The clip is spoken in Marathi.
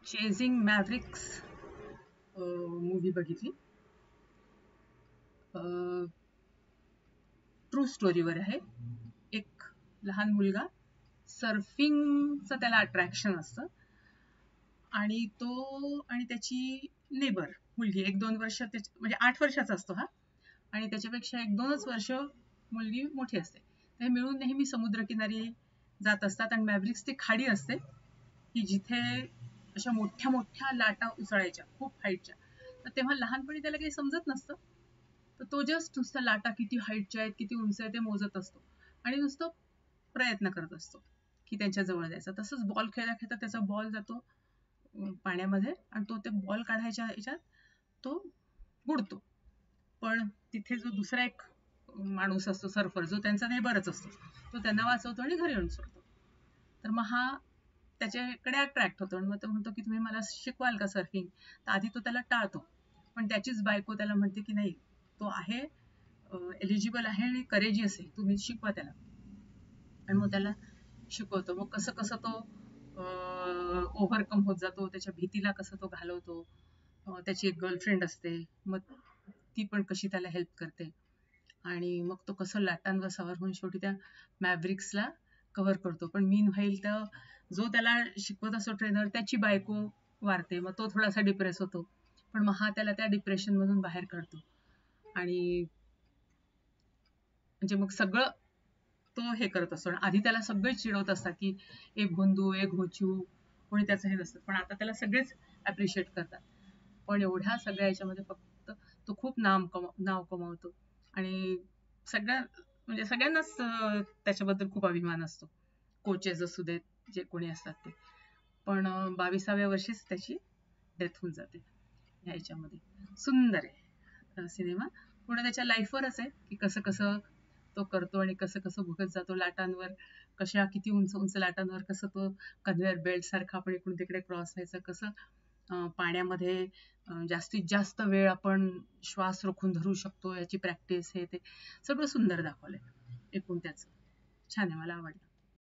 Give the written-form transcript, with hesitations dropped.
चेझिंग मॅव्हरिक्स मूवी बघितली. ट्रू स्टोरीवर आहे. एक लहान मुलगा सर्फिंगचं त्याला अट्रॅक्शन असतं आणि तो आणि त्याची नेबर मुलगी 1-2 वर्ष म्हणजे 8 वर्षाचा असतो हा आणि त्याच्यापेक्षा 1-2च वर्ष मुलगी मोठी असते. ते मिळून नेहमी समुद्रकिनारी जात असतात आणि मॅव्हरिक्स ती खाडी असते की जिथे अशा मोठ्या मोठ्या लाटा उसळायच्या खूप हाईटच्या. तर तेव्हा लहानपणी त्याला काही समजत नसतं. तर तो जस्ट नुसतं लाटा किती हाईटच्या आहेत किती उंच आहे ते मोजत असतो आणि नुसतं प्रयत्न करत असतो की त्यांच्या जवळ जायचा. तसंच बॉल खेळता खेळता त्याचा बॉल जातो पाण्यामध्ये आणि तो ते बॉल काढायच्या ह्याच्यात तो बुडतो. पण तिथे जो दुसरा एक माणूस असतो सर्फर जो त्यांचा नेबरच असतो तो त्यांना वाचवतो आणि घरी आणून सोडतो. तर मग हा त्याच्याकडे अट्रॅक्ट होतो आणि मग तो म्हणतो की तुम्ही मला शिकवाल का सर्फिंग. तर आधी तो त्याला टाळतो पण त्याचीच बायको त्याला म्हणते की नाही तो आहे एलिजिबल आहे आणि करेजियस आहे तुम्ही शिकवा त्याला. आणि मग त्याला शिकवतो. मग कसं कसं तो ओव्हरकम होत जातो त्याच्या भीतीला कसं तो घालवतो. त्याची एक गर्लफ्रेंड असते मग ती पण कशी त्याला हेल्प करते आणि मग तो कसं लाटांवर सवार होऊन शेवटी त्या मॅव्हरिक्सला कव्हर करतो. पण मीन व्हाईल तर जो त्याला शिकवत असतो ट्रेनर त्याची बायको वारते मग तो थोडासा डिप्रेस होतो. पण मग हा त्याला त्या डिप्रेशन मधून बाहेर काढतो आणि म्हणजे मग सगळं तो हे करत असतो. आधी त्याला सगळे चिडवत असतात की ए भोंदू ए घोचू कोणी त्याचं हे नसतं पण आता त्याला सगळेच अप्रिशिएट करतात. पण एवढ्या सगळ्या याच्यामध्ये फक्त तो खूप नाव कमावतो आणि म्हणजे सगळ्यांनाच त्याच्याबद्दल खूप अभिमान असतो. कोचेस असू देत जे कोणी असतात ते. पण 22व्या वर्षीच त्याची डेथ होऊन जाते ह्या याच्यामध्ये. सुंदर आहे सिनेमा. पूर्ण त्याच्या लाईफवरच आहे की कसं कसं तो करतो आणि कसं कसं भुगत जातो लाटांवर. कशा किती उंच उंच लाटांवर कसं तो कन्व्हेअर बेल्ट सारखा आपण इकडून तिकडे क्रॉस व्हायचं कसं पाण्यामध्ये जास्तीत जास्त वेळ आपण श्वास रोखून धरू शकतो याची प्रॅक्टिस हे ते सगळं सुंदर दाखवलंय एकूण त्याचं. छान आहे मला आवडलं.